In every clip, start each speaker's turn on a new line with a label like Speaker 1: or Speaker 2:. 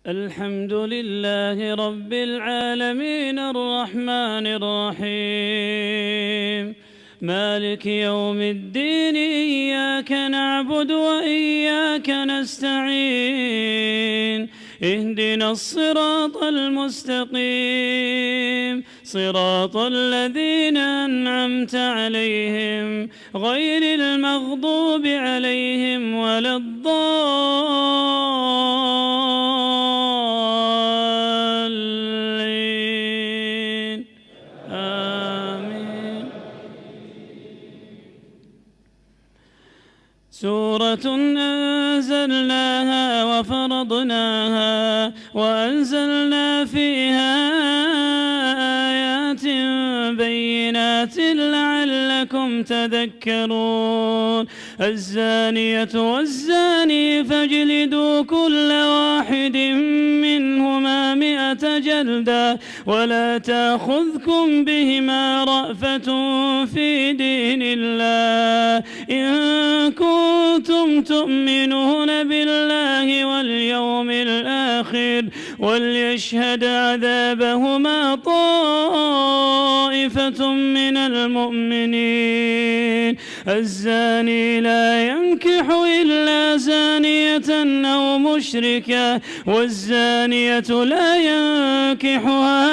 Speaker 1: الحمد لله رب العالمين الرحمن الرحيم مالك يوم الدين إياك نعبد وإياك نستعين اهدنا الصراط المستقيم صراط الذين أنعمت عليهم غير المغضوب عليهم ولا الضالين آمين. سورة أنزلناها وفرضناها وأنزلنا فيها آيات بينات لعلكم تذكرون. الزانية والزاني فاجلدوا كل واحد منهما 100 جلدة ولا تأخذكم بهما رأفة في دين الله إن كنتم تؤمنون بالله واليوم الآخر وليشهد عذابهما طائفة من المؤمنين. الزاني لا ينكح إلا زانية أو مشركة والزانية لا ينكحها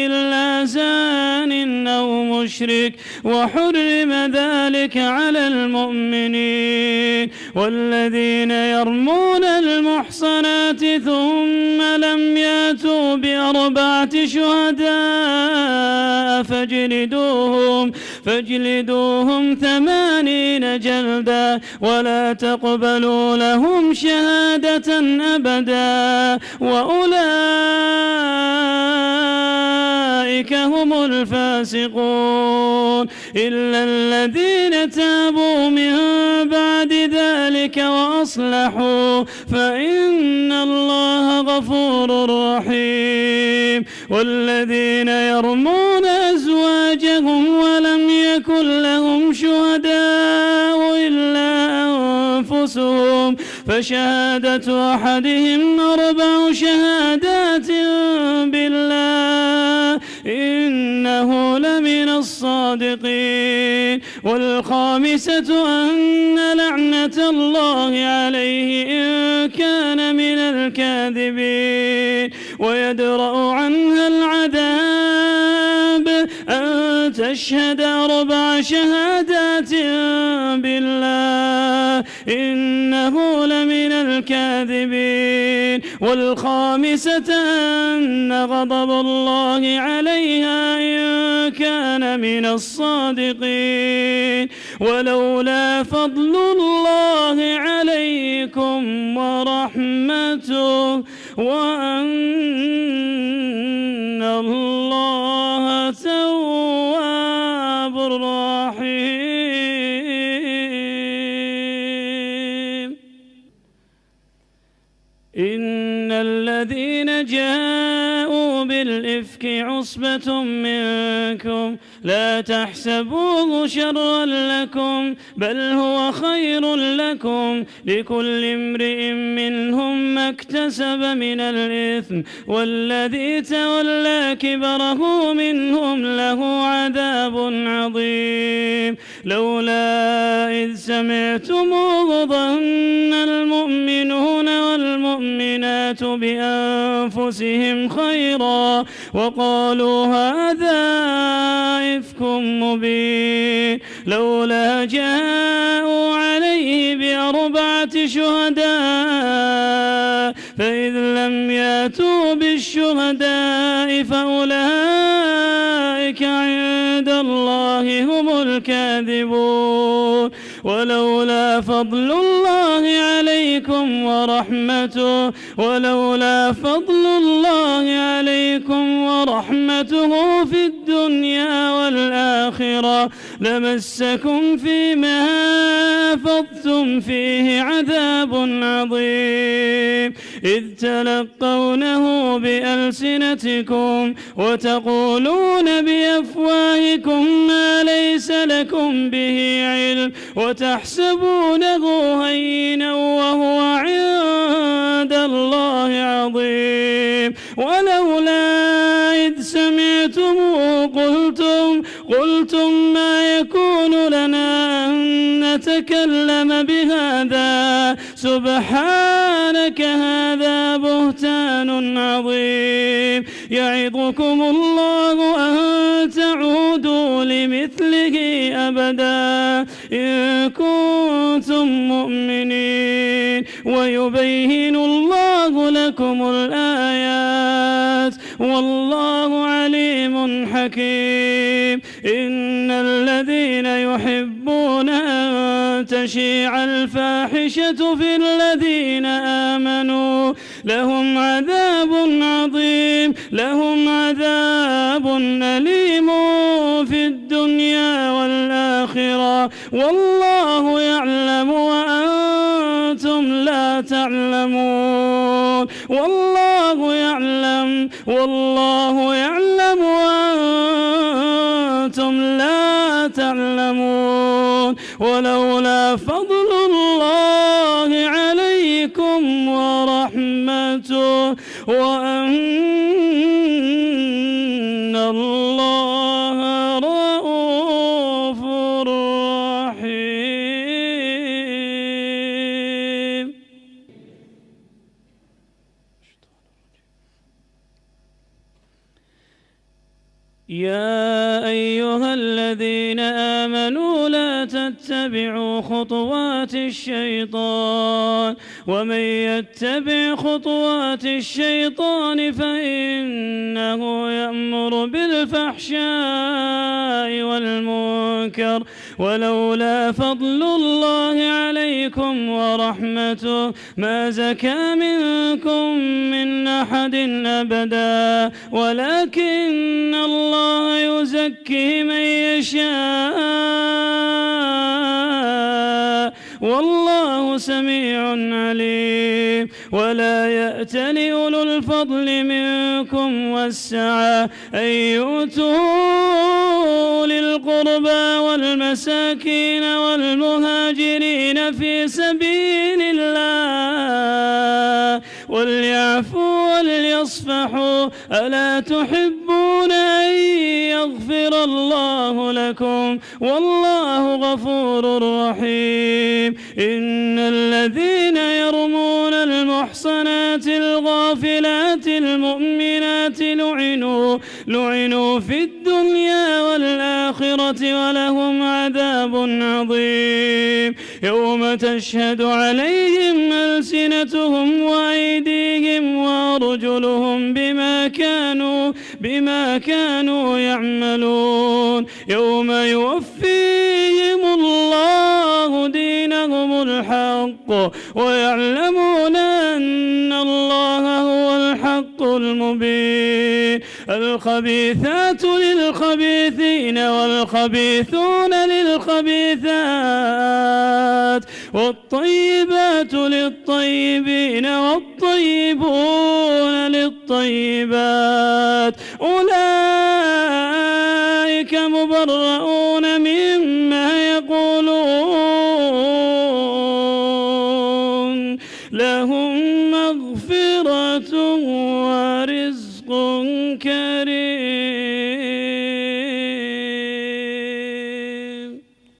Speaker 1: إلا زان أو مشرك وحرم ذلك على المؤمنين. والذين يرمون المحصنات ثم لم يأتوا ب4 شهداء فاجلدوهم 80 جلدة ولا تقبلوا لهم شهادة أبدا وأولئك هم الفاسقون إلا الذين تابوا من بعد ذلك وأصلحوا فإن الله غفور رحيم. والذين يرمون أزواجهم ولم يكن لهم شهداء إلا أنفسهم فشهادة أحدهم 4 شهادات بالله إنه لمن الصادقين. والخامسة أن لعنة الله عليه إن كان من الكاذبين. ويدرأ عنها العذاب أن تشهد 4 شهادات بالله إنه لمن الكاذبين. والخامسة أن غضب الله عليها إن كان من الصادقين. ولولا فضل الله عليكم ورحمته وأن الله تواب رحيم. إن الذين جاءوا بالإفك عصبة منكم لا تحسبوه شرا لكم بل هو خير لكم لكل امرئ منهم ما اكتسب من الإثم والذي تولى كبره منهم له عذاب عظيم. لولا إذ سمعتموه ظن المؤمنون والمؤمنات بأنفسهم خيرا وقالوا هذا إفك مبين. لولا جاءوا عليه ب4 شهداء فإذ لم يأتوا بالشهداء فأولئك عند الله هم الكاذبون. ولولا فضل الله عليكم ورحمته في الدنيا والآخرة لمسكم فيما أفضتم فيه عذاب عظيم إذ تلقونه بألسنتكم وتقولون بأفواهكم ما ليس لكم به علم وتحسبونه هينا وهو عند الله تكلم بهذا سبحانك هذا بهتان عظيم يعظكم الله أن تعودوا لمثله أبدا إن كنتم مؤمنين ويبين الله لكم الآيات والله عليم حكيم إن الذين يحبون أن تشيع الفاحشة في الذين آمنوا لهم عذاب عظيم لهم عذاب أليم في الدنيا والآخرة والله يعلم وأنتم لا تعلمون والله يعلم وأنتم لا تعلمون ولولا فضل الله عليكم ورحمته وأن الله رؤوف رحيم. يا أيها الذين آمنوا لا تتبعوا خطوات الشيطان ومن يتبع خطوات الشيطان فإنه يأمر بالفحشاء والمنكر ولولا فضل الله عليكم ورحمته ما زكى منكم من أحد أبدا ولكن الله يزكي من يشاء والله سميع عليم ولا يأتل أولو الفضل منكم والسعة أن يؤتوا للقربى والمساكين والمهاجرين في سبيل الله وليعفوا وليصفحوا ألا تحبون أن يغفر الله لكم والله غفور رحيم إن الذين يرمون المحصنات الغافلات المؤمنات لعنوا في الدنيا والآخرة ولهم عذاب عظيم يوم تشهد عليهم ألسنتهم وأيديهم وأرجلهم بما كانوا يعملون يوم يوفيهم الله دينهم الحق ويعلمون أن الله هو الحق المبين الخبيثات للخبيثين والخبيثون للخبيثات والطيبات للطيبين والطيبون للطيبات أولئك مبرؤون